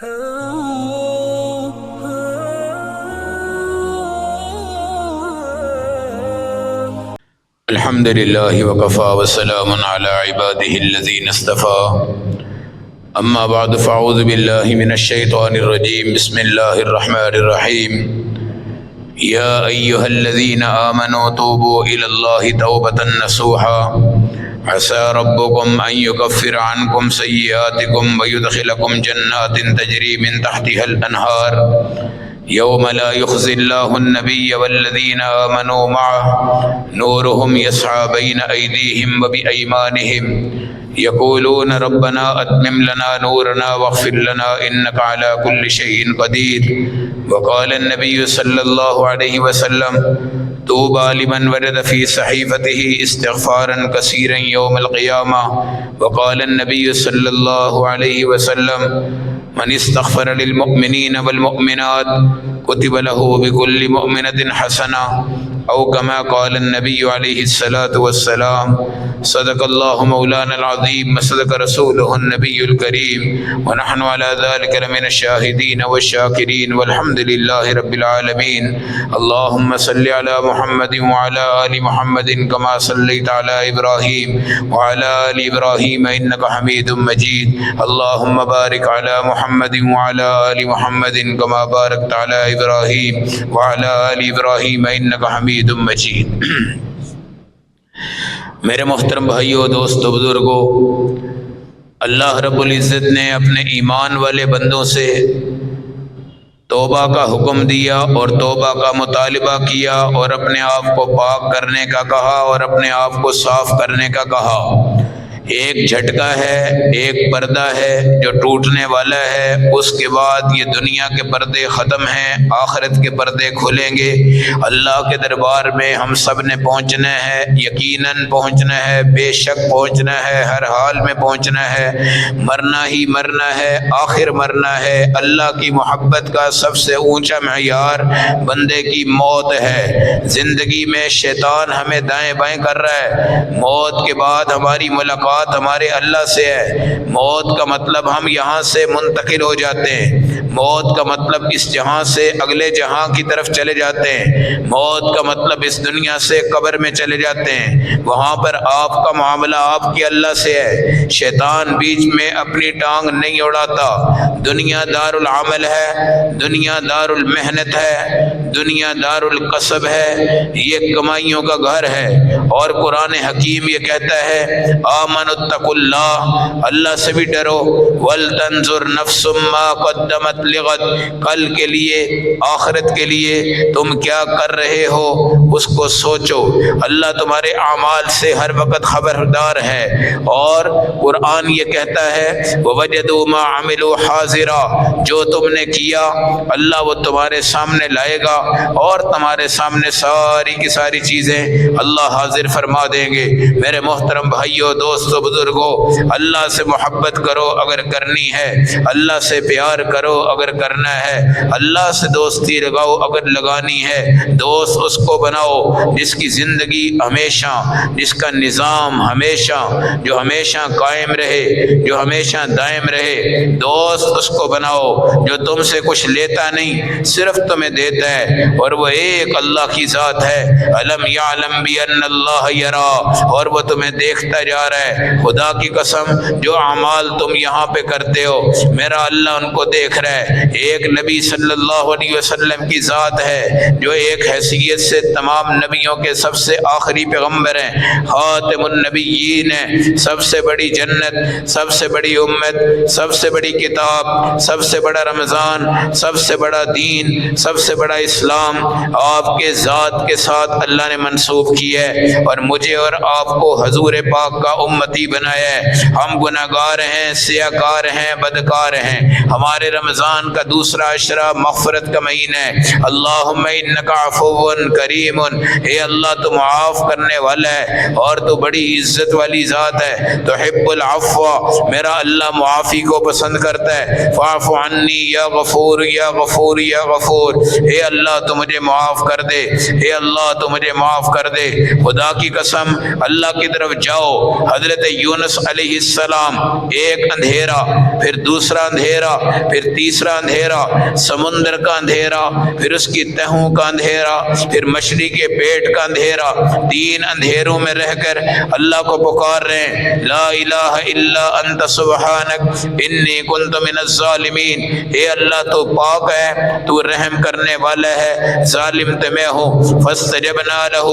الحمد لله وكفى وسلام على عباده الذين اصطفى أما بعد فأعوذ بالله من الشيطان الرجيم بسم الله الرحمن الرحيم يا أيها الذين آمنوا توبوا إلى الله توبة نصوحا عسى ربكم أن يكفر عنكم سيئاتكم ويدخلكم جنات تجري من تحتها الأنهار يوم لا يخزي الله النبي والذين آمنوا معه نورهم يسعى بين أيديهم وبأيمانهم يقولون ربنا أتمم لنا نورنا واغفر لنا إنك على كل شيء قدير وقال النبي صلى الله عليه وسلم طوبى لمن ورد في صحيفته استغفارا كثيرا يوم القيامة وقال النبي صلى الله عليه وسلم من استغفر للمؤمنين والمؤمنات كتب له بكل مؤمنة حسنة أو كما قال النبي عليه الصلاة والسلام صدق الله مولانا العظيم وصدق رسوله النبي الكريم ونحن على ذلك لمن الشاهدين والشاكرين والحمد لله رب العالمين اللهم صل على محمد وعلى آل محمد كما صليت على إبراهيم وعلى آل إبراهيم إنك حميد مجيد اللهم بارك على محمد وعلى آل محمد كما باركت على إبراهيم وعلى آل إبراهيم إنك حميد مجيد میرے محترم بھائیوں، دوستو، بزرگوں، اللہ رب العزت نے اپنے ایمان والے بندوں سے توبہ کا حکم دیا اور توبہ کا مطالبہ کیا اور اپنے آپ کو پاک کرنے کا کہا اور اپنے آپ کو صاف کرنے کا کہا۔ ایک جھٹکا ہے، ایک پردہ ہے جو ٹوٹنے والا ہے، اس کے بعد یہ دنیا کے پردے ختم ہیں، آخرت کے پردے کھلیں گے۔ اللہ کے دربار میں ہم سب نے پہنچنا ہے، یقیناً پہنچنا ہے، بے شک پہنچنا ہے، ہر حال میں پہنچنا ہے، مرنا ہی مرنا ہے، آخر مرنا ہے۔ اللہ کی محبت کا سب سے اونچا معیار بندے کی موت ہے۔ زندگی میں شیطان ہمیں دائیں بائیں کر رہا ہے، موت کے بعد ہماری ملاقات ہمارے اللہ سے ہے۔ موت کا مطلب ہم یہاں سے منتقل ہو جاتے ہیں، موت کا مطلب اس جہاں سے اگلے جہاں کی طرف چلے جاتے ہیں، موت کا مطلب اس دنیا سے قبر میں چلے جاتے ہیں، وہاں پر آپ کا معاملہ آپ کے اللہ سے ہے۔ شیطان بیچ میں اپنی ٹانگ نہیں اڑاتا۔ دنیا دار العمل ہے، دنیا دار المحنت ہے، دنیا دار القصب ہے، یہ کمائیوں کا گھر ہے۔ اور قرآن حکیم یہ کہتا ہے آمنوا اتقوا اللہ، اللہ سے بھی ڈرو، ولتنظر نفس ما قدمت لغد، کل کے لیے، آخرت کے لیے تم کیا کر رہے ہو اس کو سوچو۔ اللہ تمہارے اعمال سے ہر وقت خبردار ہے۔ اور قرآن یہ کہتا ہے وَوَجَدُوا مَا عَمِلُوا حَاضِرًا، جو تم نے کیا اللہ وہ تمہارے سامنے لائے گا اور تمہارے سامنے ساری کی ساری چیزیں اللہ حاضر فرما دیں گے۔ میرے محترم بھائیوں، دوستو، بزرگوں، اللہ سے محبت کرو اگر کرنی ہے، اللہ سے پیار کرو اگر کرنا ہے، اللہ سے دوستی لگاؤ اگر لگانی ہے۔ دوست اس کو بناؤ جس کی زندگی ہمیشہ، جس کا نظام ہمیشہ، جو ہمیشہ قائم رہے، جو ہمیشہ دائم رہے۔ دوست اس کو بناؤ جو تم سے کچھ لیتا نہیں، صرف تمہیں دیتا ہے، اور وہ ایک اللہ کی ذات ہے۔ الم یعلم بان اللہ یرا، اور وہ تمہیں دیکھتا جا رہا ہے۔ خدا کی قسم، جو اعمال تم یہاں پہ کرتے ہو میرا اللہ ان کو دیکھ رہا ہے۔ ایک نبی صلی اللہ علیہ وسلم کی ذات ہے جو ایک حیثیت سے تمام نبیوں کے سب سے آخری پیغمبر ہیں، خاتم النبیین ہیں، سب سے بڑی جنت، سب سے بڑی امت، سب سے بڑی کتاب، سب سے بڑا رمضان، سب سے بڑا دین، سب سے بڑا اسلام آپ کے ذات کے ساتھ اللہ نے منسوب کی ہے، اور مجھے اور آپ کو حضور پاک کا امتی بنایا ہے۔ ہم گناہگار ہیں، سیاہ کار ہیں، بدکار ہیں، ہمارے رمضان رمضان کا دوسرا عشرہ مغفرت کا مہینہ ہے۔ اللہم انک عفو کریم، اے اللہ تو معاف کرنے والا ہے اور تو بڑی عزت والی ذات ہے۔ تحب العفو، میرا اللہ معافی کو پسند کرتا ہے۔ فاعف عنی یا غفور یا غفور یا غفور، اے اللہ تو مجھے معاف کر دے، اے اللہ تو مجھے معاف کر دے۔ خدا کی قسم اللہ کی طرف جاؤ۔ حضرت یونس علیہ السلام، ایک اندھیرا، پھر دوسرا اندھیرا، پھر تیسرا اندھیرا، سمندر کا اندھیرا، پھر اس کی تہوں کا اندھیرا، پھر مچھلی کے پیٹ کا اندھیرا، 3 اندھیروں میں رہ کر اللہ کو پکار رہے ہیں، لا الہ الا انت سبحانک انی کنت من الظالمین، اے اللہ تو پاک ہے، تو رحم کرنے والا ہے، ظالم تو میں ہوں۔ فاستجبنا لہ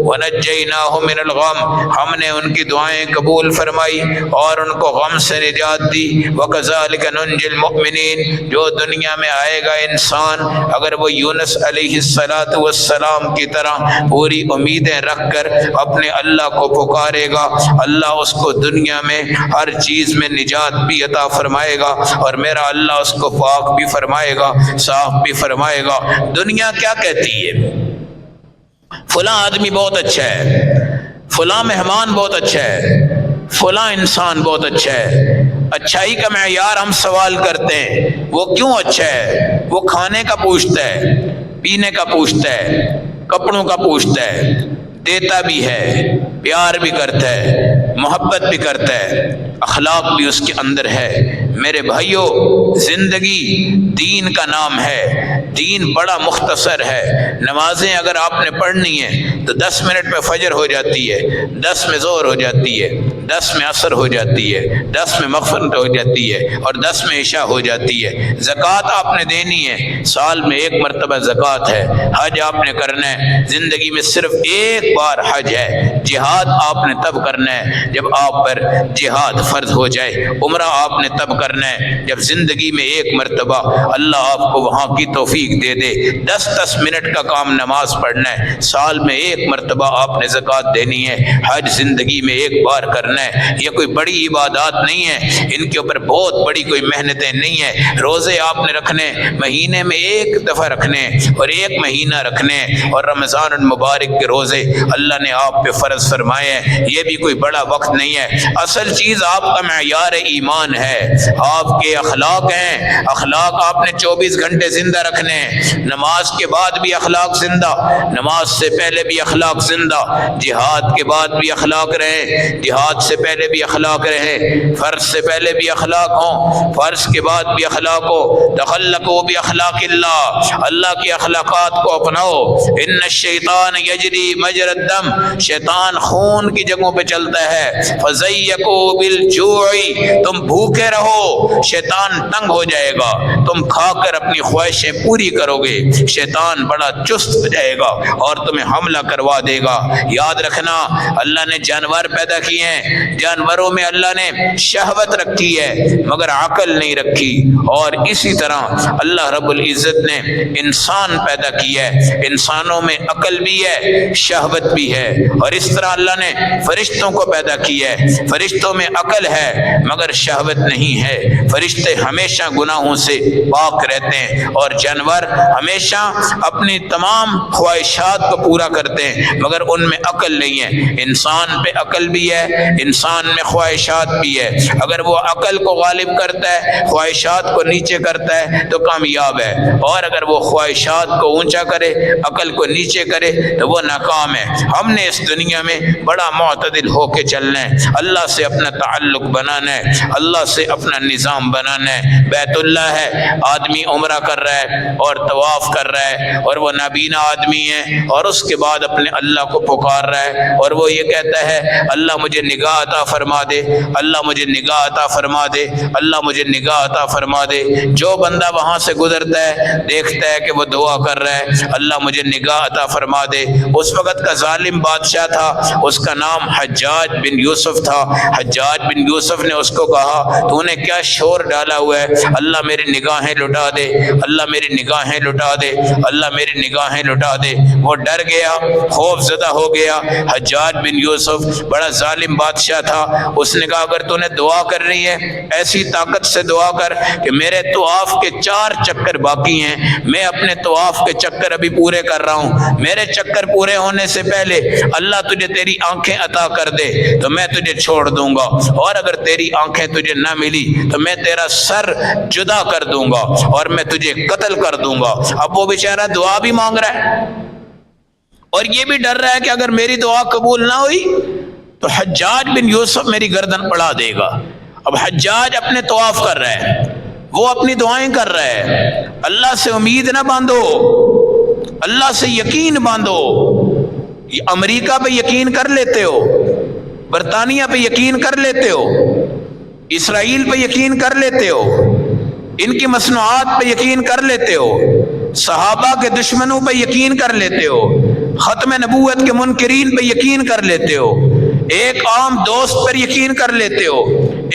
ونجیناہ من الغم، ہم نے ان کی دعائیں قبول فرمائی اور ان کو غم سے نجات دی۔ وکذالک ننجی المؤمنین، جو دنیا میں آئے گا انسان اگر وہ یونس علیہ السلام کی طرح پوری امیدیں رکھ کر اپنے اللہ کو پکارے گا، اللہ اس کو دنیا میں ہر چیز میں نجات بھی عطا فرمائے گا اور میرا اللہ اس کو پاک بھی فرمائے گا، صاف بھی فرمائے گا۔ دنیا کیا کہتی ہے؟ فلاں آدمی بہت اچھا ہے، فلاں مہمان بہت اچھا ہے، فلاں انسان بہت اچھا ہے۔ اچھائی کا معیار ہم سوال کرتے ہیں، وہ کیوں اچھا ہے؟ وہ کھانے کا پوچھتا ہے، پینے کا پوچھتا ہے، کپڑوں کا پوچھتا ہے، دیتا بھی ہے، پیار بھی کرتا ہے، محبت بھی کرتا ہے، اخلاق بھی اس کے اندر ہے۔ میرے بھائیوں، زندگی دین کا نام ہے، دین بڑا مختصر ہے۔ نمازیں اگر آپ نے پڑھنی ہیں تو 10 منٹ میں فجر ہو جاتی ہے، 10 میں ظہر ہو جاتی ہے، 10 میں عصر ہو جاتی ہے، 10 میں مغرب ہو جاتی ہے اور 10 میں عشاء ہو جاتی ہے۔ زکوٰۃ آپ نے دینی ہے، سال میں 1 مرتبہ زکوٰۃ ہے۔ حج آپ نے کرنا ہے، زندگی میں صرف ایک بار حج ہے۔ جہاد آپ نے تب کرنا ہے جب آپ پر جہاد فرض ہو جائے۔ عمرہ آپ نے تب کرنا ہے جب زندگی میں 1 مرتبہ اللہ آپ کو وہاں کی توفیق دے دے۔ 10 منٹ کا کام نماز پڑھنا ہے، سال میں 1 مرتبہ آپ نے زکوٰۃ دینی ہے۔ حج زندگی میں 1 بار کرنا ہے۔ یہ کوئی بڑی عبادات نہیں ہے، ان کے اوپر بہت بڑی کوئی محنتیں نہیں ہیں۔ روزے آپ نے رکھنے، مہینے میں 1 دفعہ رکھنے اور 1 مہینہ رکھنے، اور رمضان المبارک کے روزے اللہ نے آپ پہ فرض فرمائے ہیں۔ یہ بھی کوئی بڑا وقت نہیں ہے۔ اصل چیز آپ کا معیار ایمان ہے، آپ کے اخلاق ہیں۔ اخلاق آپ نے 24 گھنٹے زندہ رکھنے ہیں، نماز کے بعد بھی اخلاق زندہ، نماز سے پہلے بھی اخلاق زندہ، جہاد کے بعد بھی اخلاق رہے، جہاد سے پہلے بھی اخلاق رہے، فرض سے پہلے بھی اخلاق ہوں، فرض کے بعد بھی اخلاق ہو۔ تخلقوا باخلاق اللہ، اللہ کے اخلاقات کو اپناؤ۔ ان الشیطان یجری مجری الدم، شیطان خون کی جگہوں پہ چلتا ہے۔ فزیقوا بالجوع، تم بھوکے رہو، شیطان تنگ ہو جائے گا، تم کھا کر اپنی خواہشیں پوری کرو گے، شیطان بڑا چست ہو جائے گا اور تمہیں حملہ کروا دے گا۔ یاد رکھنا، اللہ نے جانور پیدا کیے ہیں، جانوروں میں اللہ نے شہوت رکھی ہے مگر عقل نہیں رکھی، اور اسی طرح اللہ رب العزت نے انسان پیدا کیا ہے، انسانوں میں عقل بھی ہے، شہوت بھی ہے، اور اس طرح اللہ نے فرشتوں کو پیدا کیا ہے، فرشتوں میں عقل ہے مگر شہوت نہیں ہے، فرشتے ہمیشہ گناہوں سے پاک رہتے ہیں، اور جانور ہمیشہ اپنی تمام خواہشات کو پورا کرتے ہیں مگر ان میں عقل نہیں ہے۔ انسان پہ عقل بھی ہے، انسان میں خواہشات بھی ہے، اگر وہ عقل کو غالب کرتا ہے، خواہشات کو نیچے کرتا ہے تو کامیاب ہے، اور اگر وہ خواہشات کو اونچا کرے، عقل کو نیچے کرے تو وہ ناکام ہے۔ ہم نے اس دنیا میں بڑا معتدل ہو کے چلنا ہے، اللہ سے اپنا تعلق بنانا ہے، اللہ سے اپنا نظام بنانا ہے۔ بیت اللہ ہے، آدمی عمرہ کر رہا ہے اور طواف کر رہا ہے اور وہ نابینا آدمی ہے، اور اس کے بعد اپنے اللہ کو پکار رہا ہے اور وہ یہ کہتا ہے اللہ مجھے نگاہ عطا فرما دے، اللہ مجھے نگاہ عطا فرما دے، اللہ مجھے نگاہ عطا فرما دے۔ جو بندہ وہاں سے گزرتا ہے دیکھتا ہے کہ وہ دعا کر رہا ہے اللہ مجھے نگاہ عطا فرما دے۔ اس وقت کا ظالم بادشاہ تھا، اس کا نام حجاج بن یوسف تھا۔ حجاج بن یوسف نے اس کو کہا تو نے کیا شور ڈالا ہوا ہے، اللہ میری نگاہیں لٹا دے، اللہ میری نگاہیں لٹا دے، اللہ میری نگاہیں لٹا دے۔ وہ ڈر گیا، خوف زدہ ہو گیا۔ حجاج بن یوسف بڑا ظالم بادشاہ بادشاہ تھا، اس نے کہا اگر تو نے دعا کر رہی ہے ایسی طاقت سے دعا کر کہ میرے طواف کے 4 چکر باقی ہیں، میں اپنے طواف کے چکر ابھی پورے کر رہا ہوں، میرے چکر پورے ہونے سے پہلے اللہ تجھے تیری آنکھیں عطا کر دے تو میں تجھے چھوڑ دوں گا، اور اگر تیری آنکھیں تجھے نہ ملی تو میں تیرا سر جدا کر دوں گا اور میں تجھے قتل کر دوں گا۔ اب وہ بیچارہ دعا بھی مانگ رہا ہے اور یہ بھی ڈر رہا ہے کہ اگر میری دعا قبول نہ ہوئی تو حجاج بن یوسف میری گردن اڑا دے گا۔ اب حجاج اپنے طواف کر رہا ہے، وہ اپنی دعائیں کر رہا ہے۔ اللہ سے امید نہ باندھو، اللہ سے یقین باندھو۔ امریکہ پہ یقین کر لیتے ہو، برطانیہ پہ یقین کر لیتے ہو، اسرائیل پہ یقین کر لیتے ہو، ان کی مصنوعات پہ یقین کر لیتے ہو، صحابہ کے دشمنوں پہ یقین کر لیتے ہو، ختم نبوت کے منکرین پہ یقین کر لیتے ہو، ایک عام دوست پر یقین کر لیتے ہو،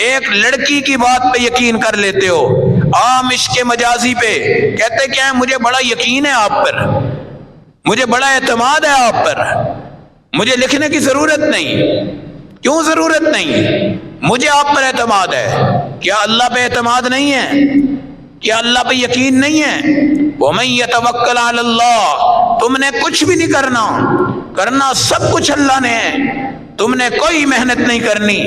ایک لڑکی کی بات پہ یقین کر لیتے ہو، عام عشق مجازی پہ کہتے کیا ہے مجھے بڑا یقین ہے آپ پر، مجھے بڑا اعتماد ہے آپ پر، مجھے لکھنے کی ضرورت نہیں۔ کیوں ضرورت نہیں؟ مجھے آپ پر اعتماد ہے۔ کیا اللہ پہ اعتماد نہیں ہے؟ کیا اللہ پہ یقین نہیں ہے؟ وَمَن يَتَوَكَّلْ عَلَى اللَّهِ، تم نے کچھ بھی نہیں کرنا، کرنا سب کچھ اللہ نے ہے، تم نے کوئی محنت نہیں کرنی،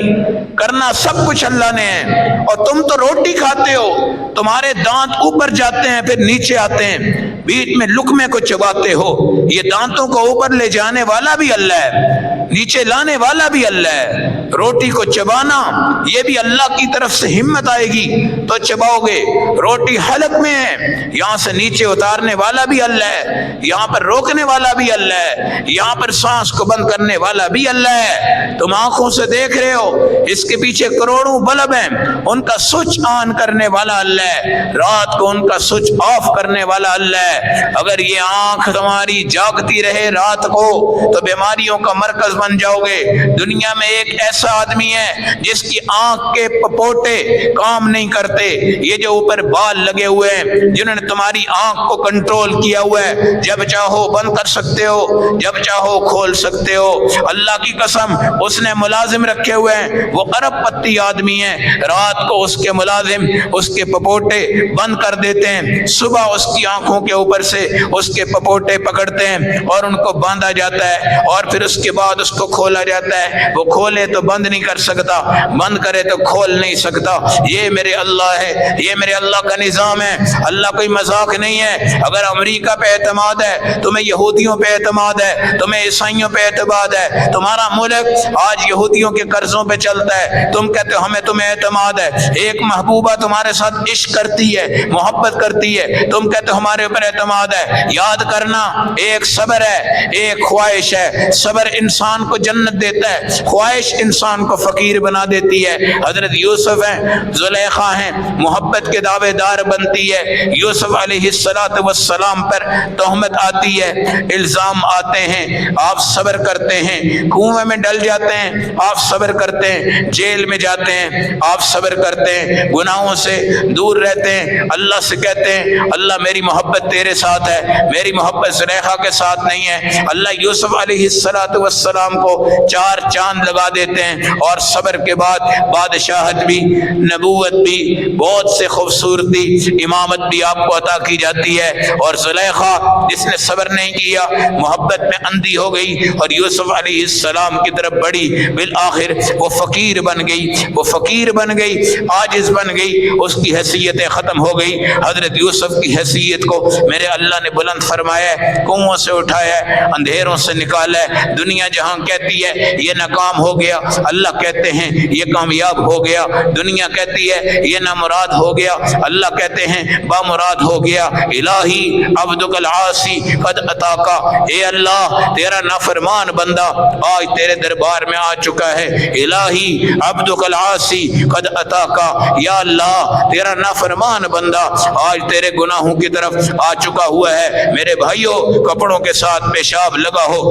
کرنا سب کچھ اللہ نے ہے۔ اور تم تو روٹی کھاتے ہو، تمہارے دانت اوپر جاتے ہیں پھر نیچے آتے ہیں، بیچ میں لقمے کو چباتے ہو، یہ دانتوں کو اوپر لے جانے والا بھی اللہ ہے، نیچے لانے والا بھی اللہ ہے۔ روٹی کو چبانا یہ بھی اللہ کی طرف سے ہمت آئے گی تو چباؤ گے۔ روٹی حلق میں ہے، یہاں سے نیچے اتارنے والا بھی اللہ ہے، یہاں پر روکنے والا بھی اللہ ہے، یہاں پر سانس کو بند کرنے والا بھی اللہ ہے۔ تم آنکھوں سے دیکھ رہے ہو، اس کے پیچھے کروڑوں بلب ہیں، ان کا سوئچ آن کرنے والا اللہ ہے، رات کو ان کا سوئچ آف کرنے والا اللہ ہے۔ اگر یہ آنکھ تمہاری جاگتی رہے رات کو تو بیماریوں کا مرکز بن جاؤ گے۔ دنیا میں ایک ایسا آدمی ہے جس کی آنکھ کے پپوٹے کام نہیں کرتے، یہ جو اوپر بال لگے ہوئے ہیں جنہوں نے تمہاری آنکھ کو کنٹرول کیا ہوا ہے، جب چاہو بند کر سکتے ہو، جب چاہو کھول سکتے ہو۔ اللہ کی قسم اس نے ملازم رکھے ہوئے ہیں، وہ ارب پتی آدمی ہے، رات کو اس کے ملازم اس کے پپوٹے بند کر دیتے ہیں، صبح اس کی آنکھوں کے اوپر سے اس کے پپوٹے پکڑتے ہیں اور ان کو باندھا جاتا ہے، اور پھر اس کے بعد اس کو کھولا جاتا ہے۔ وہ کھولے تو بند نہیں کر سکتا، بند کرے تو کھول نہیں سکتا۔ یہ میرے اللہ ہے، یہ میرے اللہ کا نظام ہے۔ اللہ کوئی مذاق نہیں ہے۔ اگر امریکہ پہ اعتماد ہے، تمہیں یہودیوں پہ اعتماد ہے، تمہیں عیسائیوں پہ اعتماد ہے، تمہارا ملک آج یہودیوں کے قرضوں پہ چلتا ہے، تم کہتے ہو ہمیں تمہیں اعتماد ہے۔ ایک محبوبہ تمہارے ساتھ عشق کرتی ہے، محبت کرتی ہے، تم کہتے ہو ہمارے اوپر اعتماد ہے۔ یاد کرنا، ایک صبر ہے، ایک خواہش ہے۔ صبر انسان کو جنت دیتا ہے، خواہش انسان کو فقیر بنا دیتی ہے۔ حضرت یوسف ہیں، زلیخا ہیں، محبت کے دعوے دار بنتی ہے۔ یوسف علیہ السلام پر تہمت آتی ہے، الزام آتے ہیں، آپ صبر کرتے ہیں، کنویں میں ڈل جاتے ہیں، آپ صبر کرتے ہیں، جیل میں جاتے ہیں، آپ صبر کرتے ہیں، گناہوں سے دور رہتے ہیں، اللہ سے کہتے ہیں اللہ میری محبت تیرے ساتھ ہے، میری محبت زلیخا کے ساتھ نہیں ہے۔ اللہ یوسف علیہ السلام کو 4 چاند لگا دیتے ہیں، اور صبر کے بعد بادشاہت بھی، نبوت بھی، بہت سے خوبصورتی، امامت بھی آپ کو عطا کی جاتی ہے۔ اور زلیخا جس نے صبر نہیں کیا، محبت میں اندھی ہو گئی اور یوسف علیہ السلام کی طرف بڑھی، بالآخر وہ فقیر بن گئی، وہ فقیر بن گئی، عاجز بن گئی، اس کی حیثیتیں ختم ہو گئی۔ حضرت یوسف کی حیثیت کو میرے اللہ نے بلند فرمایا ہے، کنووں سے اٹھایا ہے، اندھیروں سے نکالا ہے۔ دنیا جہاں کہتی ہے یہ ناکام ہو گیا، اللہ کہتے ہیں یہ کامیاب ہو گیا۔ دنیا کہتی ہے یہ نامراد ہو گیا، اللہ کہتے ہیں بامراد ہو گیا۔ الہی عبدک العاصی قد اتاکا، اے اللہ تیرا نافرمان بندہ آج تیرے دربار میں آ چکا ہے۔ الہی عبدک العاصی قد اتاکا، یا اللہ تیرا نافرمان بندہ آج تیرے گناہوں کی طرف آ چکا ہوا ہے۔ میرے بھائیوں، کپڑوں کے ساتھ پیشاب لگا ہو،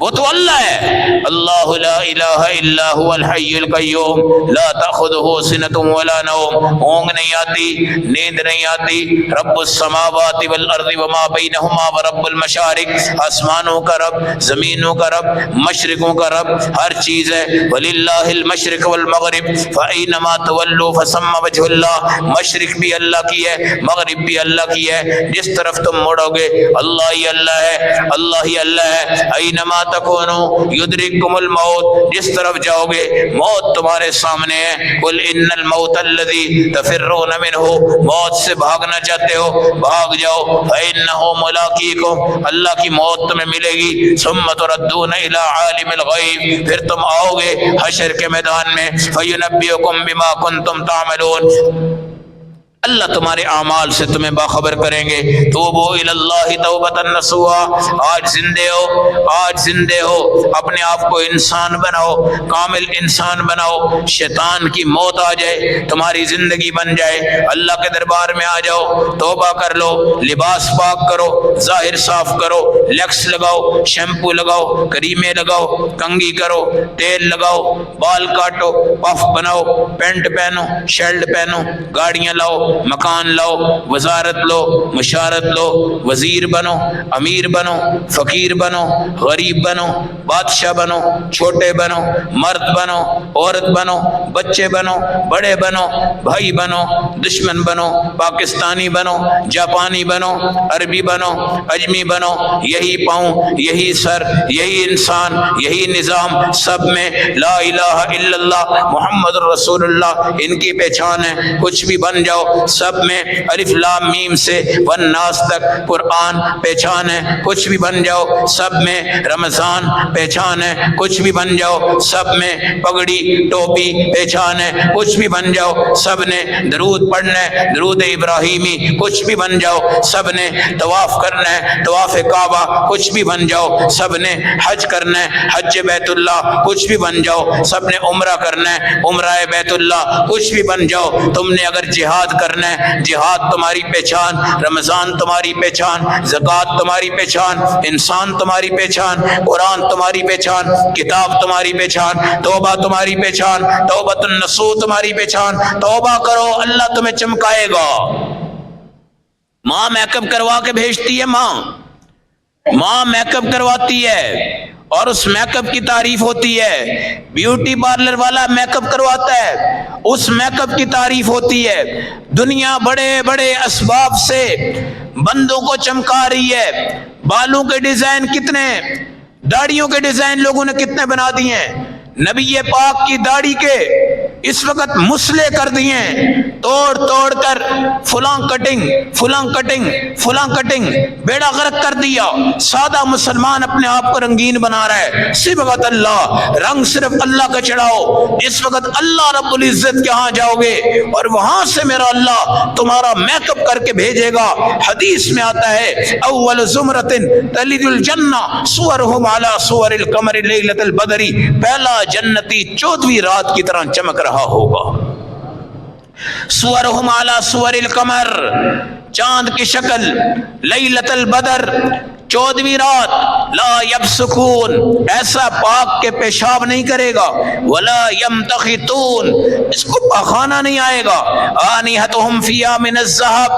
وہ تو اللہ ہے. اللہ لا الہ الا هو الحی القیوم لا تأخذہ سنۃ ولا نوم. اونگ نہیں آتی, نیند نہیں آتی. رب السماوات والارض وما بینہما ورب المشارق, آسمانوں کا رب, زمینوں کا رب, مشرقوں کا رب, ہر چیز ہے. وللہ المشرق والمغرب فأینما تولوا فثم وجہ اللہ. مشرق بھی اللہ کی ہے, مغرب بھی اللہ کی ہے, جس طرف تم مڑو گے اللہ ہی اللہ ہے, اللہ ہی اللہ ہے. اینما تکونوا یدرککم الموت, جس طرف جاؤ گے موت تمہارے سامنے ہے. قل ان الموت الذی تفرون منہ, موت سے بھاگنا چاہتے ہو بھاگ جاؤ. فإنہ ملاقیکم, اللہ کی موت تمہیں ملے گی. ثم تردون الی عالم الغیب, پھر تم آؤ گے حشر کے میدان میں. فینبئکم بما کنتم تعملون, اللہ تمہارے اعمال سے تمہیں باخبر کریں گے. توبوا الی اللہ توبۃ نصوحا, آج زندے ہو, آج زندے ہو, اپنے آپ کو انسان بناؤ, کامل انسان بناؤ. شیطان کی موت آ جائے, تمہاری زندگی بن جائے, اللہ کے دربار میں آ جاؤ, توبہ کر لو, لباس پاک کرو, ظاہر صاف کرو, لیکس لگاؤ, شیمپو لگاؤ, کریمیں لگاؤ, کنگھی کرو, تیل لگاؤ, بال کاٹو, پف بناؤ, پینٹ پہنو, شرٹ پہنو, گاڑیاں لاؤ, مکان لاؤ, وزارت لو, مشارت لو, وزیر بنو, امیر بنو, فقیر بنو, غریب بنو, بادشاہ بنو, چھوٹے بنو, مرد بنو, عورت بنو, بچے بنو, بڑے بنو, بھائی بنو, دشمن بنو, پاکستانی بنو, جاپانی بنو, عربی بنو, اجمی بنو. یہی پاؤں, یہی سر, یہی انسان, یہی نظام, سب میں لا الہ الا اللہ محمد رسول اللہ ان کی پہچان ہے. کچھ بھی بن جاؤ, سب میں الف لام میم سے والناس تک قرآن پہچان ہے. کچھ بھی بن جاؤ, سب میں رمضان پہچان ہے. کچھ بھی بن جاؤ, سب میں پگڑی ٹوپی پہچان ہے. کچھ بھی بن جاؤ, سب نے درود پڑھنا ہے, درود ابراہیمی. کچھ بھی بن جاؤ, سب نے طواف کرنا ہے, طواف کعبہ. کچھ بھی بن جاؤ, سب نے حج کرنا ہے, حج بیت اللہ. کچھ بھی بن جاؤ, سب نے عمرہ کرنا ہے, عمرہ بیت اللہ. کچھ بھی بن جاؤ, تم نے اگر جہاد کرنا ہے, جہاد تمہاری پہچان, رمضان تمہاری پہچان, زکوٰۃ تمہاری پہچان, انسان تمہاری پہچان, قرآن تمہاری پہچان, کتاب تمہاری پہچان, توبہ تمہاری پہچان, توبۃ النصوح تمہاری پہچان. توبہ کرو, اللہ تمہیں چمکائے گا. ماں میک اپ کروا کے بھیجتی ہے, ماں میک اپ کرواتی ہے اور اس میک اپ کی تعریف ہوتی ہے. بیوٹی پارلر والا میک اپ کرواتا ہے, اس میک اپ کی تعریف ہوتی ہے. دنیا بڑے بڑے اسباب سے بندوں کو چمکا رہی ہے. بالوں کے ڈیزائن کتنے, داڑھیوں کے ڈیزائن لوگوں نے کتنے بنا دیے ہیں. نبی پاک کی داڑھی کے اس وقت مسلے کر دیے, توڑ توڑ کر فلاں کٹنگ, فلاں کٹنگ, فلاں کٹنگ, بیڑا غرق کر دیا. سادہ مسلمان اپنے آپ کو رنگین بنا رہا ہے. صبغت اللہ, رنگ صرف اللہ کا چڑھاؤ. اس وقت اللہ رب العزت کے ہاں جاؤ گے اور وہاں سے میرا اللہ تمہارا میک اپ کر کے بھیجے گا. حدیث میں آتا ہے اول زمرۃ تلج الجنہ صورہم علی صور القمر لیلۃ البدر, پہلا جنتی 14ویں رات کی طرح چمک رہا ہوگا. صورہم علی صور القمر, چاند کی شکل, لیلۃ البدر 14ویں رات. لا یبسکون, ایسا پاک کے پیشاب نہیں کرے گا. ولا یمتخطون, اس کو پاخانہ نہیں آئے گا. آنیہتہم فیہا من الذہب,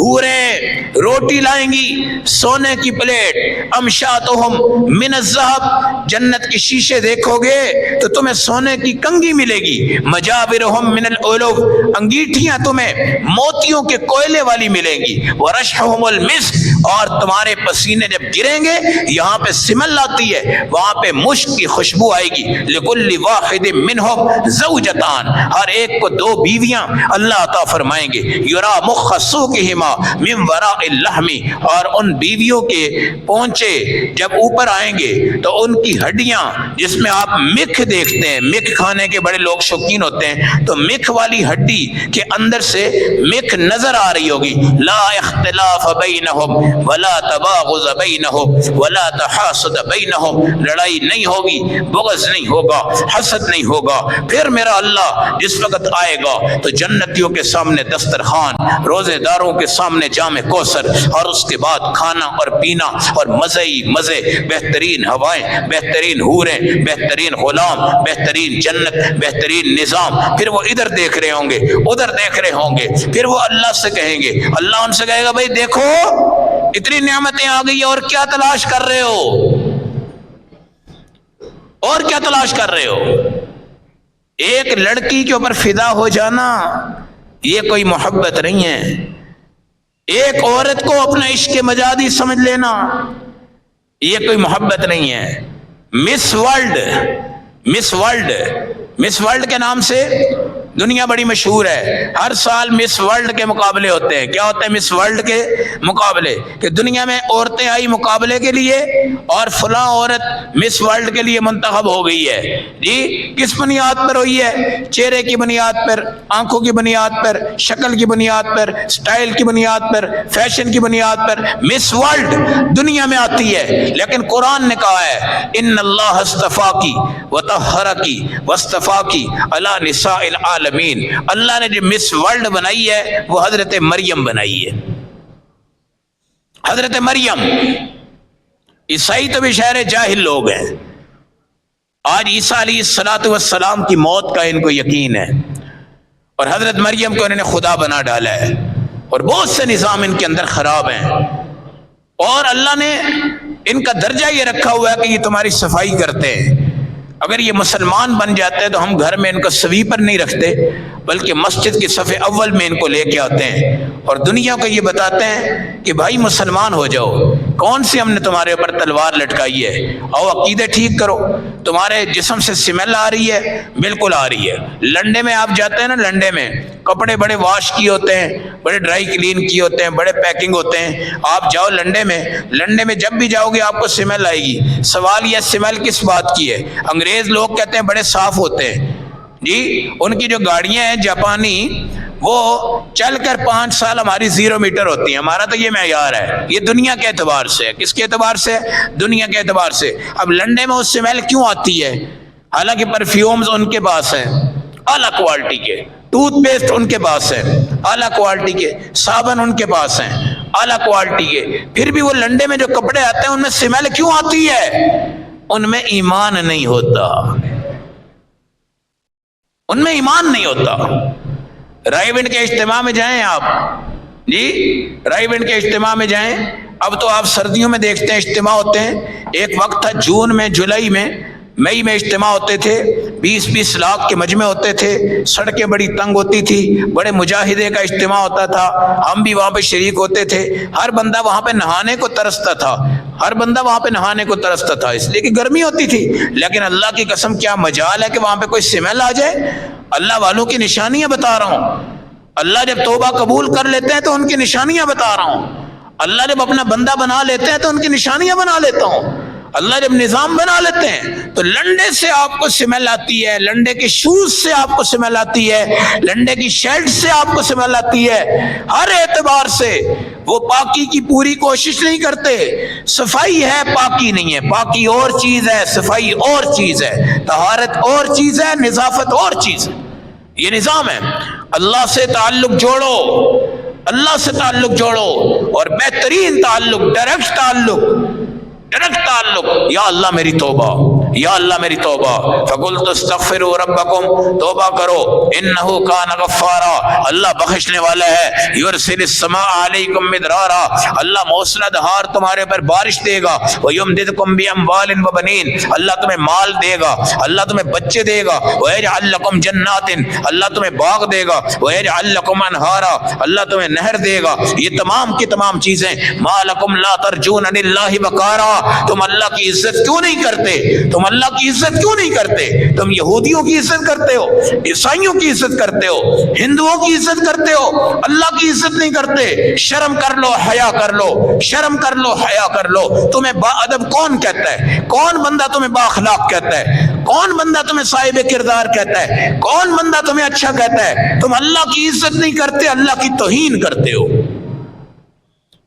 حوریں روٹی لائیں گی سونے کی پلیٹ. امشاتہم من الذہب, جنت کی شیشے دیکھو گے تو تمہیں سونے کی کنگھی ملے گی. مجابرہم من الالف, انگیٹھیاں تمہیں موتیوں کے کوئلے والی ملیں گی. ورشحہم المسک, اور تمہارے پسینے جب گریں گے یہاں پہ سمل آتی ہے, وہاں پہ مشک کی خوشبو آئے گی. لکل واحد منہم زوجتان, ہر ایک کو 2 بیویاں اللہ عطا فرمائیں گے. یرا مخ سوقہما من وراء اللحم, اور ان بیویوں کے پونچے جب اوپر آئیں گے تو ان کی ہڈیاں, جس میں آپ مکھ دیکھتے ہیں, مکھ کھانے کے بڑے لوگ شوقین ہوتے ہیں, تو مکھ والی ہڈی کے اندر سے مکھ نظر آ رہی ہوگی. لا اختلاف بینہم, ولا تباغض بینہم ولا تحاسد بینہم، لڑائی نہیں ہوگی، بغض نہیں ہوگا، حسد نہیں ہوگا۔ پھر میرا اللہ جس وقت آئے گا تو جنتیوں کے سامنے دسترخوان، روزے داروں کے سامنے جام کوثر، اور اس کے بعد کھانا اور پینا اور مزے ہی مزے، بہترین ہوائیں، بہترین حوریں، بہترین غلام، بہترین جنت، بہترین نظام۔ پھر وہ ادھر دیکھ رہے ہوں گے، ادھر دیکھ رہے ہوں گے، پھر وہ اللہ سے کہیں گے، اللہ ان سے کہے گا بھائی دیکھو اتنی نعمتیں آ گئی اور کیا تلاش کر رہے ہو، اور کیا تلاش کر رہے ہو؟ ایک لڑکی کے اوپر فدا ہو جانا یہ کوئی محبت نہیں ہے، ایک عورت کو اپنا عشق مجازی سمجھ لینا یہ کوئی محبت نہیں ہے۔ مس ورلڈ، مس ورلڈ کے نام سے دنیا بڑی مشہور ہے، ہر سال مس ورلڈ کے مقابلے ہوتے ہیں۔ کیا ہوتے ہیں مس ورلڈ کے مقابلے؟ کہ دنیا میں عورتیں آئی مقابلے کے لیے اور فلاں عورت مس ورلڈ کے لیے منتخب ہو گئی ہے۔ جی کس بنیاد پر ہوئی ہے؟ چہرے کی بنیاد پر، آنکھوں کی بنیاد پر، شکل کی بنیاد پر، سٹائل کی بنیاد پر، فیشن کی بنیاد پر مس ورلڈ دنیا میں آتی ہے۔ لیکن قرآن نے کہا ہے ان اللہ اصطفاکی وطہرکی واصطفاکی علی نساء العالمین، اللہ نے جو مس ورلڈ بنائی ہے وہ حضرت مریم بنائی ہے، حضرت مریم۔ عیسائی تو بشہر جاہل لوگ ہیں، آج عیسیٰ علیہ السلام کی موت کا ان کو یقین ہے، اور حضرت مریم کو انہوں نے خدا بنا ڈالا ہے، اور بہت سے نظام ان کے اندر خراب ہیں، اور اللہ نے ان کا درجہ یہ رکھا ہوا ہے کہ یہ تمہاری صفائی کرتے ہیں۔ اگر یہ مسلمان بن جاتے ہیں تو ہم گھر میں ان کو سویپر نہیں رکھتے، بلکہ مسجد کے صف اول میں ان کو لے کے آتے ہیں اور دنیا کو یہ بتاتے ہیں کہ بھائی مسلمان ہو جاؤ، کون سی ہم نے تمہارے اوپر تلوار لٹکائی ہے، آؤ عقیدے ٹھیک کرو۔ تمہارے جسم سے سمیل آ رہی ہے، بالکل آ رہی ہے۔ لنڈے میں آپ جاتے ہیں نا، لنڈے میں کپڑے بڑے واش کیے ہوتے ہیں، بڑے ڈرائی کلین کیے ہوتے ہیں، بڑے پیکنگ ہوتے ہیں۔ آپ جاؤ لنڈے میں جب بھی جاؤ گے آپ کو سمیل آئے گی۔ سوال یہ سمیل کس بات کی ہے؟ انگریز لوگ کہتے ہیں بڑے صاف ہوتے ہیں، جی ان کی جو گاڑیاں ہیں جاپانی، وہ چل کر 5 سال ہماری 0 میٹر ہوتی ہیں، ہمارا تو یہ معیار ہے۔ یہ دنیا کے اعتبار سے، کس کے اعتبار سے؟ دنیا کے اعتبار سے۔ اب لنڈے میں اس سمیل کیوں آتی ہے؟ حالانکہ پرفیومز ان کے پاس ہیں اعلیٰ کوالٹی کے، ٹوتھ پیسٹ ان کے پاس ہے اعلیٰ کوالٹی کے، صابن ان کے پاس ہیں اعلیٰ کوالٹی کے، پھر بھی وہ لنڈے میں جو کپڑے آتے ہیں ان میں سمیل کیوں آتی ہے؟ ان میں ایمان نہیں ہوتا، ان میں ایمان نہیں ہوتا۔ رائے ونڈ کے اجتماع میں جائیں آپ، جی رائے ونڈ کے اجتماع میں جائیں۔ اب تو آپ سردیوں میں دیکھتے ہیں اجتماع ہوتے ہیں، ایک وقت تھا جون میں، جولائی میں، مئی میں اجتماع ہوتے تھے، 20-20 لاکھ کے مجمع ہوتے تھے، سڑکیں بڑی تنگ ہوتی تھی، بڑے مجاہدے کا اجتماع ہوتا تھا، ہم بھی وہاں پہ شریک ہوتے تھے۔ ہر بندہ وہاں پہ نہانے کو ترستا تھا، ہر بندہ وہاں پہ نہانے کو ترستا تھا، اس لیے کہ گرمی ہوتی تھی۔ لیکن اللہ کی قسم کیا مجال ہے کہ وہاں پہ کوئی سمیل آ جائے؟ اللہ والوں کی نشانیاں بتا رہا ہوں۔ اللہ جب توبہ قبول کر لیتے ہیں تو ان کی نشانیاں بتا رہا ہوں۔ اللہ جب اپنا بندہ بنا لیتے ہیں تو ان کی نشانیاں بنا لیتا ہوں۔ اللہ جب نظام بنا لیتے ہیں تو لنڈے سے آپ کو سمیل آتی ہے، لنڈے کے شوز سے آپ کو سمیل آتی ہے، لنڈے کی شرٹ سے آپ کو سمیل آتی ہے، ہر اعتبار سے وہ پاکی کی پوری کوشش نہیں کرتے۔ صفائی ہے، پاکی نہیں ہے، پاکی اور چیز ہے، صفائی اور چیز ہے، طہارت اور چیز ہے، نظافت اور چیز ہے۔ یہ نظام ہے۔ اللہ سے تعلق جوڑو، اللہ سے تعلق جوڑو، اور بہترین تعلق، ڈائریکٹ تعلق، یا اللہ میری توبہ، یا اللہ میری توبہ، فقلت استغفروا ربکم، توبہ کرو، انہ کان غفارا، اللہ بخشنے والا ہے، یرسل السماء علیکم مدرارا، اللہ موسلا دھار تمہارے پر بارش دے گا، ویمددکم باموال وبنین، اللہ تمہیں مال دے گا، اللہ تمہیں بچے دے گا، ویجعل لکم جنات، اللہ تمہیں باغ دے گا، ویجعل لکم انہارا، اللہ تمہیں نہر دے گا۔ یہ تمام کی تمام چیزیں، ما لکم لا ترجون للہ وقارا، تم اللہ کی عزت کیوں نہیں کرتے؟ تم اللہ کی عزت کیوں نہیں کرتے؟ تم یہودیوں کی عزت کرتے ہو، عیسائیوں کی عزت کرتے ہو، ہندوؤں کی عزت کرتے ہو، اللہ کی عزت نہیں کرتے۔ شرم کر لو، حیا کر لو، شرم کر لو، حیا کر لو۔ تمہیں با ادب کون کہتا ہے؟ کون بندہ تمہیں با اخلاق کہتا ہے؟ کون بندہ تمہیں صاحب کردار کہتا ہے؟ کون بندہ تمہیں اچھا کہتا ہے؟ تم اللہ کی عزت نہیں کرتے، اللہ کی توہین کرتے ہو۔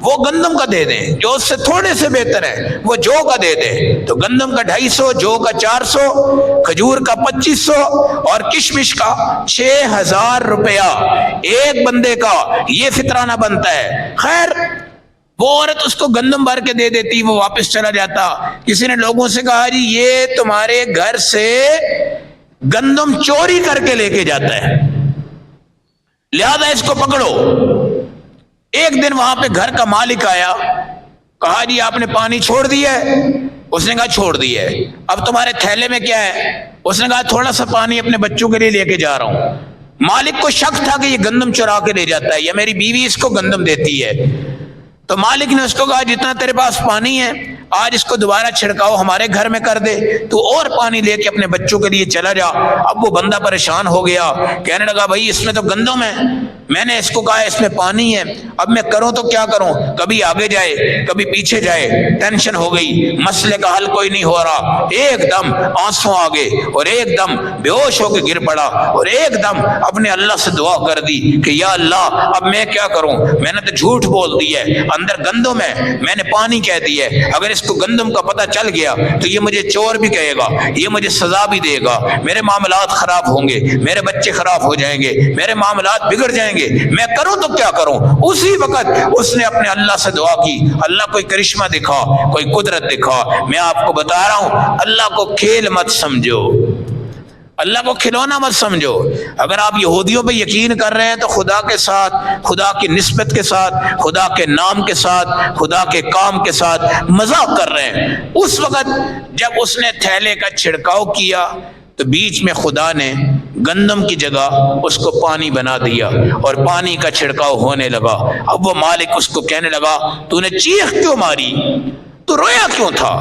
وہ گندم کا دے دیں، جو اس سے تھوڑے سے بہتر ہے وہ جو کا دے دیں۔ تو گندم کا 250، جو کا 400، کھجور کا 2500 اور کشمش کا 6000 روپیہ ایک بندے کا یہ فطرانہ بنتا ہے۔ خیر وہ عورت اس کو گندم بھر کے دے دیتی، وہ واپس چلا جاتا۔ کسی نے لوگوں سے کہا جی یہ تمہارے گھر سے گندم چوری کر کے لے کے جاتا ہے، لہذا اس کو پکڑو۔ ایک دن وہاں پہ گھر کا مالک آیا، کہا جی آپ نے پانی چھوڑ دیا ہے؟ اس نے کہا چھوڑ دیا ہے۔ اب تمہارے تھیلے میں کیا ہے؟ اس نے کہا تھوڑا سا پانی اپنے بچوں کے لیے لے کے جا رہا ہوں۔ مالک کو شک تھا کہ یہ گندم چرا کے لے جاتا ہے یا میری بیوی اس کو گندم دیتی ہے، تو مالک نے اس کو کہا جتنا تیرے پاس پانی ہے آج اس کو دوبارہ چھڑکاؤ ہمارے گھر میں کر دے، تو اور پانی لے کے اپنے بچوں کے لیے چلا جا۔ اب وہ بندہ پریشان ہو گیا، کہنے لگا بھائی اس میں تو گندم ہے، میں نے اس کو کہا اس میں پانی ہے، اب میں کروں تو کیا کروں؟ کبھی آگے جائے کبھی پیچھے جائے، ٹینشن ہو گئی، مسئلے کا حل کوئی نہیں ہو رہا۔ ایک دم آنسو آ گئے اور ایک دم بے ہوش ہو کے گر پڑا اور ایک دم اپنے اللہ سے دعا کر دی کہ یا اللہ اب میں کیا کروں، میں نے تو جھوٹ بول دی ہے، اندر گندم ہے، میں نے پانی کہہ دی ہے، اگر اس کو گندم کا پتہ چل گیا تو یہ مجھے چور بھی کہے گا، یہ مجھے سزا بھی دے گا، میرے معاملات خراب ہوں گے، میرے بچے خراب ہو جائیں گے، میرے معاملات بگڑ جائیں گے، میں کروں تو کیا کروں؟ اسی وقت اس نے اپنے اللہ سے دعا کی، اللہ کوئی کرشمہ دکھا، کوئی قدرت دکھا۔ میں آپ کو بتا رہا ہوں اللہ کو کھیل مت سمجھو، اللہ کو کھلونا مت سمجھو۔ اگر آپ یہودیوں پہ یقین کر رہے ہیں تو خدا کے ساتھ، خدا کی نسبت کے ساتھ، خدا کے نام کے ساتھ، خدا کے کام کے ساتھ مذاق کر رہے ہیں۔ اس وقت جب اس نے تھیلے کا چھڑکاؤ کیا تو بیچ میں خدا نے گندم کی جگہ اس کو پانی بنا دیا اور پانی کا چھڑکاؤ ہونے لگا۔ اب وہ مالک اس کو کہنے لگا تو نے چیخ کیوں ماری، تو رویا کیوں تھا؟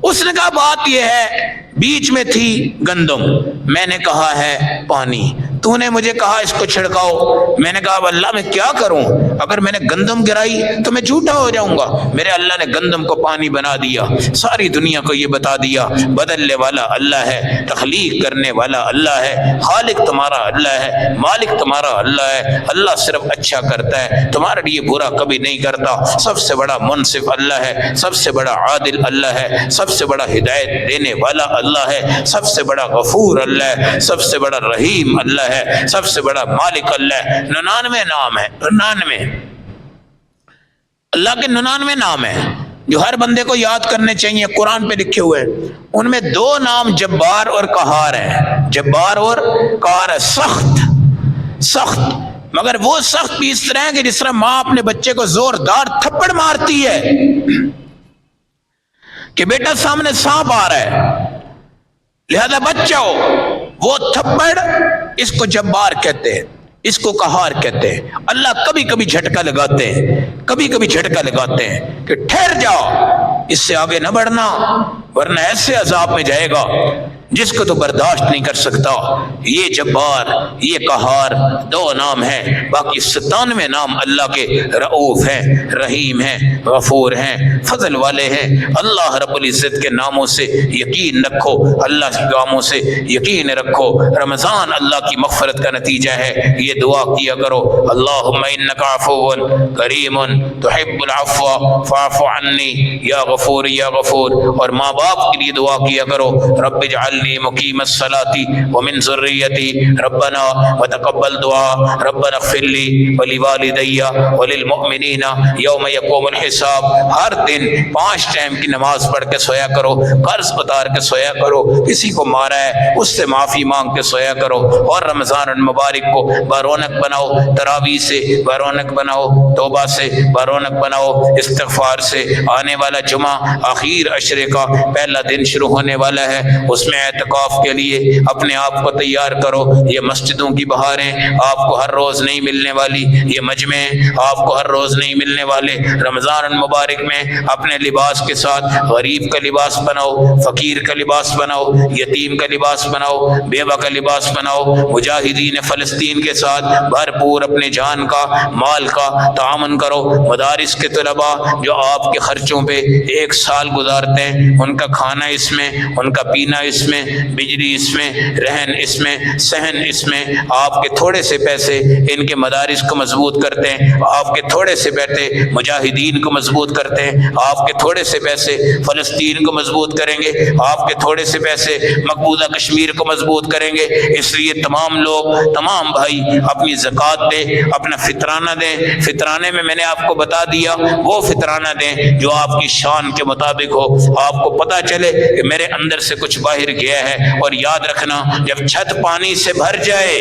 اس نے کہا بات یہ ہے بیچ میں تھی گندم، میں نے کہا ہے پانی، تو نے مجھے کہا اس کو چھڑکاؤ، میں نے کہا اب اللہ میں کیا کروں، اگر میں نے گندم گرائی تو میں جھوٹا ہو جاؤں گا۔ میرے اللہ نے گندم کو پانی بنا دیا، ساری دنیا کو یہ بتا دیا بدلنے والا اللہ ہے، تخلیق کرنے والا اللہ ہے، خالق تمہارا اللہ ہے، مالک تمہارا اللہ ہے، اللہ صرف اچھا کرتا ہے، تمہارے لیے برا کبھی نہیں کرتا، سب سے بڑا منصف اللہ ہے، سب سے بڑا عادل اللہ ہے، سب سے بڑا ہدایت دینے والا اللہ ہے، سب سے بڑا غفور اللہ ہے، سب سے بڑا رحیم اللہ ہے، سب سے بڑا مالک اللہ ہے۔ 99 نام ہے، 99 اللہ کے 99 نام ہیں جو ہر بندے کو یاد کرنے چاہیے، قرآن پہ لکھے ہوئے ہیں۔ ان میں 2 نام جبار اور قہار ہیں، جبار اور قہار ہے، سخت سخت، مگر وہ سخت بھی اس طرح ہے کہ جس طرح ماں اپنے بچے کو زوردار تھپڑ مارتی ہے کہ بیٹا سامنے سانپ آ رہا ہے لہذا بچ جاؤ، وہ تھپڑ اس کو جبار کہتے ہیں، اس کو قہار کہتے ہیں۔ اللہ کبھی کبھی جھٹکا لگاتے ہیں، کبھی کبھی جھٹکا لگاتے ہیں کہ ٹھہر جاؤ، اس سے آگے نہ بڑھنا ورنہ ایسے عذاب میں جائے گا جس کو تو برداشت نہیں کر سکتا۔ یہ جبار، یہ قہار 2 نام ہیں، باقی 97 نام اللہ کے رؤوف ہیں، رحیم ہیں، غفور ہیں، فضل والے ہیں۔ اللہ رب العزت کے ناموں سے یقین رکھو، اللہ کے کاموں سے یقین رکھو۔ رمضان اللہ کی مغفرت کا نتیجہ ہے، یہ دعا کیا کرو، اللہم انک عفو کریم تحب العفو فاعف عنی یا غفور یا غفور۔ اور ماں باپ کے لیے دعا کیا کرو، رب اجعل مقیم الصلاة ومن ذریتی ربنا وتقبل دعا ربنا اغفر لی ولوالدی وللمؤمنین یوم یقوم الحساب۔ ہر دن 5 ٹائم کی نماز پڑھ کے سویا کرو، قرض اتار کے سویا کرو، کسی کو مارا ہے اس سے معافی مانگ کے سویا کرو، اور رمضان المبارک کو برونق بناؤ، تراویح سے برونق بناؤ، توبہ سے برونق بناؤ، استغفار سے۔ آنے والا جمعہ آخر عشرے کا پہلا دن شروع ہونے والا ہے، اس میں اعتکاف کے لیے اپنے آپ کو تیار کرو۔ یہ مسجدوں کی بہاریں آپ کو ہر روز نہیں ملنے والی، یہ مجمع آپ کو ہر روز نہیں ملنے والے۔ رمضان المبارک میں اپنے لباس کے ساتھ غریب کا لباس بناؤ، فقیر کا لباس بناؤ، یتیم کا لباس بناؤ، بیوہ کا لباس بناؤ۔ مجاہدین فلسطین کے ساتھ بھرپور اپنے جان کا، مال کا تعاون کرو۔ مدارس کے طلباء جو آپ کے خرچوں پہ 1 سال گزارتے ہیں، ان کا کھانا اس میں، ان کا پینا اس میں، میں، بجلی اس میں، رہن اس میں، صحن اس میں، آپ کے تھوڑے سے پیسے ان کے مدارس کو مضبوط کرتے ہیں، آپ کے تھوڑے سے پیسے مجاہدین کو مضبوط کرتے ہیں، آپ کے تھوڑے سے پیسے فلسطین کو مضبوط کریں گے، آپ کے تھوڑے سے پیسے مقبوضہ کشمیر کو مضبوط کریں گے۔ اس لیے تمام لوگ، تمام بھائی اپنی زکوٰۃ دیں، اپنا فطرانہ دیں۔ فطرانے میں نے آپ کو بتا دیا، وہ فطرانہ دیں جو آپ کی شان کے مطابق ہو، آپ کو پتہ چلے کہ میرے اندر سے کچھ باہر گیا ہے۔ اور یاد رکھنا، جب چھت پانی سے بھر جائے،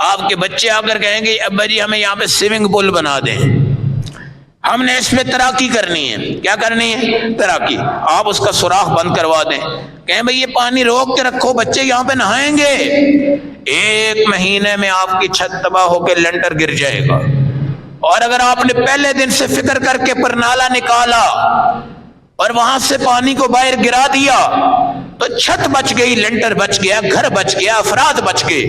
آپ کے بچے آ کر کہیں گے ابا جی ہمیں یہاں پہ سوئمنگ پول بنا دیں، ہم نے اس میں تیراکی کرنی ہے۔ کیا کرنی ہے؟ تیراکی۔ آپ اس کا سوراخ بند کروا دیں، کہیں بھئی یہ پانی روک کے رکھو، بچے یہاں پہ نہائیں گے۔ 1 مہینے میں آپ کی چھت تباہ ہو کے لنٹر گر جائے گا۔ اور اگر آپ نے پہلے دن سے فکر کر کے پرنالہ نکالا اور وہاں سے پانی کو باہر گرا دیا تو چھت بچ گئی، لنٹر بچ گیا، گھر بچ گیا، افراد بچ گئے۔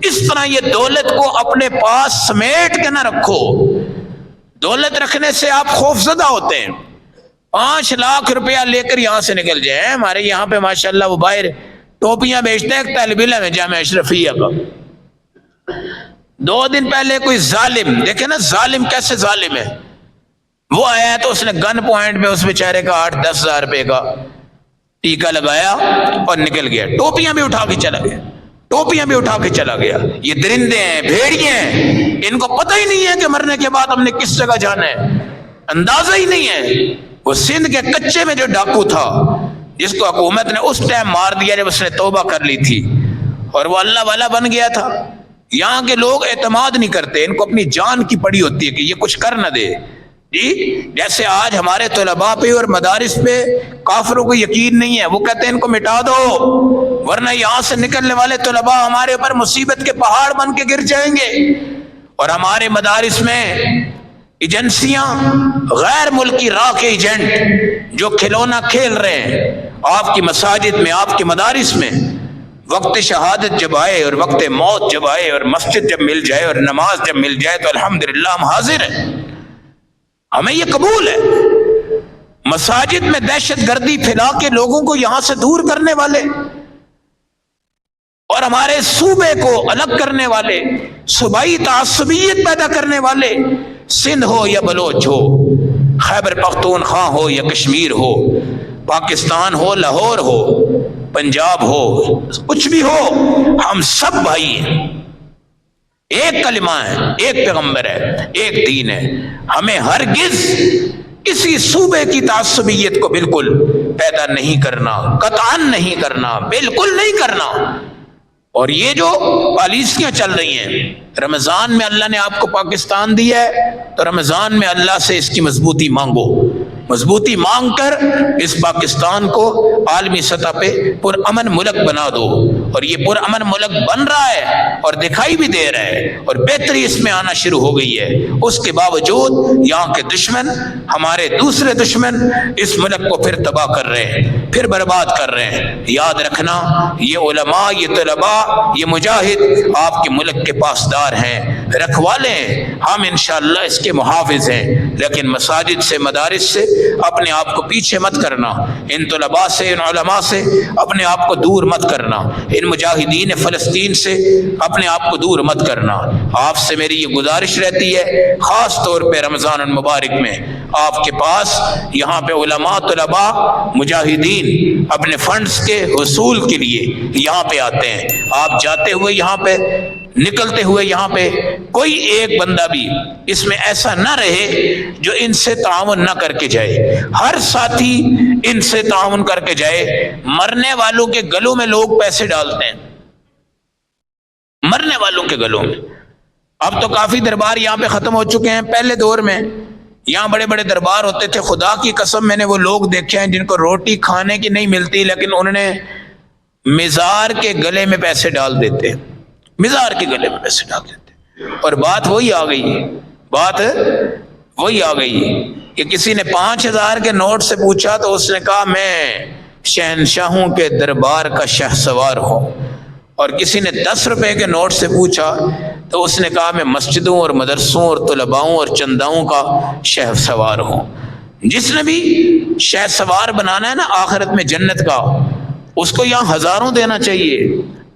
اس طرح یہ دولت کو اپنے پاس سمیٹ کے نہ رکھو۔ دولت رکھنے سے آپ خوف زدہ ہوتے ہیں۔ 5 لاکھ روپیہ لے کر یہاں سے نکل جائیں۔ ہمارے یہاں پہ ماشاءاللہ وہ باہر ٹوپیاں بیچتے ہیں، ایک طالب علم ہے جامعہ اشرفیہ کا، 2 دن پہلے کوئی ظالم، دیکھیں نا ظالم کیسے ظالم ہے، وہ آیا تو اس نے گن پوائنٹ پہ اس بیچارے کا 8-10 ہزار روپے کا ٹیکہ لگایا اور نکل گیا۔ ٹوپیاں بھی اٹھا کے چلا گیا، ٹوپیاں بھی اٹھا کے چلا گیا۔ یہ درندے ہیں، بھیڑیے ہیں، ان کو پتہ ہی نہیں ہے کہ مرنے کے بعد ہم نے کس جگہ جانا ہے، اندازہ ہی نہیں ہے۔ وہ سندھ کے کچے میں جو ڈاکو تھا جس کو حکومت نے اس ٹائم مار دیا جب اس نے توبہ کر لی تھی اور وہ اللہ والا بن گیا تھا۔ یہاں کے لوگ اعتماد نہیں کرتے، ان کو اپنی جان کی پڑی ہوتی ہے کہ یہ کچھ کر نہ دے۔ جی جیسے آج ہمارے طلباء پہ اور مدارس پہ کافروں کو یقین نہیں ہے، وہ کہتے ہیں ان کو مٹا دو ورنہ یہاں سے نکلنے والے طلباء ہمارے اوپر مصیبت کے پہاڑ بن کے گر جائیں گے۔ اور ہمارے مدارس میں ایجنسیاں، غیر ملکی راہ کے ایجنٹ جو کھلونا کھیل رہے ہیں، آپ کی مساجد میں، آپ کے مدارس میں وقت شہادت جب آئے اور وقت موت جب آئے اور مسجد جب مل جائے اور نماز جب مل جائے تو الحمدللہ ہم حاضر ہیں، ہمیں یہ قبول ہے۔ مساجد میں دہشت گردی پھیلا کے لوگوں کو یہاں سے دور کرنے والے اور ہمارے صوبے کو الگ کرنے والے، صوبائی تعصبیت پیدا کرنے والے، سندھ ہو یا بلوچ ہو، خیبر پختونخوا ہو یا کشمیر ہو، پاکستان ہو، لاہور ہو، پنجاب ہو، کچھ بھی ہو، ہم سب بھائی ہیں، ایک کلمہ ہے، ایک پیغمبر ہے، ایک دین ہے۔ ہمیں ہرگز کسی صوبے کی تعصبیت کو بالکل پیدا نہیں کرنا، قطعاً نہیں کرنا، بالکل نہیں کرنا۔ اور یہ جو پالیسیاں چل رہی ہیں، رمضان میں اللہ نے آپ کو پاکستان دیا ہے تو رمضان میں اللہ سے اس کی مضبوطی مانگو، مضبوطی مانگ کر اس پاکستان کو عالمی سطح پہ پرامن ملک بنا دو۔ اور یہ پرامن ملک بن رہا ہے اور دکھائی بھی دے رہا ہے اور بہتری اس میں آنا شروع ہو گئی ہے۔ اس کے باوجود یہاں کے دشمن، ہمارے دوسرے دشمن اس ملک کو پھر تباہ کر رہے ہیں، پھر برباد کر رہے ہیں۔ یاد رکھنا، یہ علماء، یہ طلباء، یہ مجاہد آپ کے ملک کے پاسدار ہیں، رکھوالے ہیں، ہم انشاءاللہ اس کے محافظ ہیں۔ لیکن مساجد سے، مدارس سے اپنے آپ کو پیچھے مت کرنا، ان طلباء سے، ان علماء سے اپنے آپ کو دور مت کرنا، ان مجاہدین فلسطین سے اپنے آپ کو دور مت کرنا۔ آپ سے میری یہ گزارش رہتی ہے، خاص طور پہ رمضان المبارک میں آپ کے پاس یہاں پہ علماء، طلباء، مجاہدین اپنے فنڈز کے حصول کے لیے یہاں پہ آتے ہیں۔ آپ جاتے ہوئے یہاں پہ، نکلتے ہوئے یہاں پہ کوئی ایک بندہ بھی اس میں ایسا نہ رہے جو ان سے تعاون نہ کر کے جائے۔ ہر ساتھی ان سے تعاون کر کے جائے۔ مرنے والوں کے گلوں میں لوگ پیسے ڈالتے ہیں، مرنے والوں کے گلوں میں۔ اب تو کافی دربار یہاں پہ ختم ہو چکے ہیں۔ پہلے دور میں یہاں بڑے بڑے دربار ہوتے تھے، خدا کی قسم میں نے وہ لوگ دیکھے ہیں جن کو روٹی کھانے کی نہیں ملتی لیکن انہوں نے مزار کے گلے میں پیسے ڈال دیتے، مزار کے گلے میں پیسے ڈال دیتے۔ اور بات وہی آ گئی، بات وہی آ گئی کہ کسی نے 5000 کے نوٹ سے پوچھا تو اس نے کہا میں شہنشاہوں کے دربار کا شہ سوار ہوں، اور کسی نے 10 روپے کے نوٹ سے پوچھا تو اس نے کہا میں مسجدوں اور مدرسوں اور طلباؤں اور چنداؤں کا شہ سوار ہوں۔ جس نے بھی شہ سوار بنانا ہے نا آخرت میں جنت کا، اس کو یہاں ہزاروں دینا چاہیے،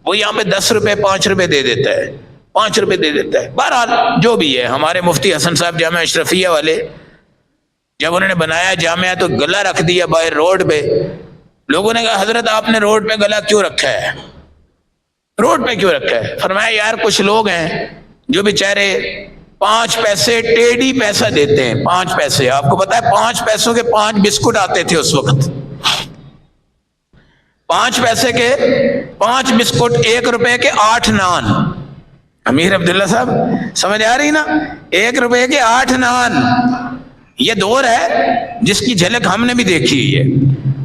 وہ یہاں پہ 10 روپے 5 روپے دے دیتا ہے، 5 روپے دے دیتا ہے۔ بہرحال جو بھی ہے، ہمارے مفتی حسن صاحب جامعہ اشرفیہ والے جب انہوں نے بنایا جامعہ تو گلا رکھ دیا باہر روڈ پہ۔ لوگوں نے کہا حضرت آپ نے روڈ پہ گلا کیوں رکھا ہے، روڈ پہ کیوں رکھا ہے؟ فرمایا یار کچھ لوگ ہیں جو بیچارے 5 پیسے ٹیڑھی پیسہ دیتے ہیں، 5 پیسے، آپ کو پتا ہے 5 پیسوں کے 5 بسکٹ آتے تھے اس وقت، 5 پیسے کے 5 بسکٹ، 1 روپے کے 8 نان۔ امیر عبداللہ صاحب سمجھ آ رہی نا، 1 روپے کے 8 نان۔ یہ دور ہے جس کی جھلک ہم نے بھی دیکھی ہے،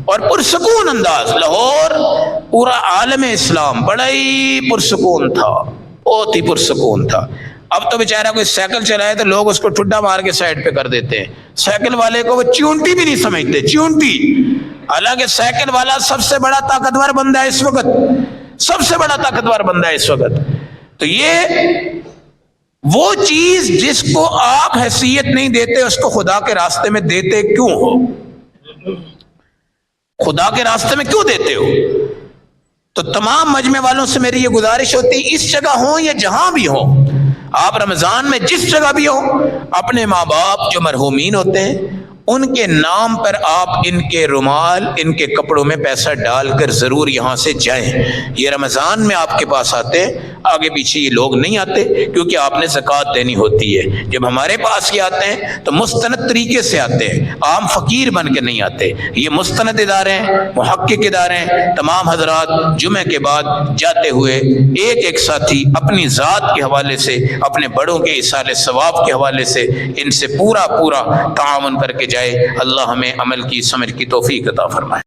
اور پرسکون انداز لاہور پورا عالم اسلام بڑا ہی پرسکون تھا، بہت ہی پرسکون تھا۔ اب تو بیچارہ کوئی سائیکل چلائے تو لوگ اس کو ٹھڈا مار کے سائڈ پہ کر دیتے ہیں، سائیکل والے کو وہ چونٹی بھی نہیں سمجھتے، چونٹی، حالانکہ سائیکل والا سب سے بڑا طاقتور بندہ ہے اس وقت، سب سے بڑا طاقتور بندہ ہے اس وقت۔ تو یہ وہ چیز جس کو آپ حیثیت نہیں دیتے اس کو خدا کے راستے میں دیتے کیوں ہو؟ خدا کے راستے میں کیوں دیتے ہو؟ تو تمام مجمع والوں سے میری یہ گزارش ہوتی ہے، اس جگہ ہوں یا جہاں بھی ہوں، آپ رمضان میں جس جگہ بھی ہوں، اپنے ماں باپ جو مرحومین ہوتے ہیں ان کے نام پر آپ ان کے رومال، ان کے کپڑوں میں پیسہ ڈال کر ضرور یہاں سے جائیں۔ یہ رمضان میں آپ کے پاس آتے ہیں، آگے پیچھے یہ لوگ نہیں آتے، کیونکہ آپ نے زکوٰۃ دینی ہوتی ہے۔ جب ہمارے پاس یہ آتے ہیں تو مستند طریقے سے آتے ہیں، عام فقیر بن کے نہیں آتے۔ یہ مستند ادارے ہیں، محقق ادارے ہیں۔ تمام حضرات جمعہ کے بعد جاتے ہوئے ایک ایک ساتھی اپنی ذات کے حوالے سے، اپنے بڑوں کے ایصال ثواب کے حوالے سے ان سے پورا تعاون کر کے جائے۔ اللہ ہمیں عمل کی سمجھ کی توفیق عطا فرمائے۔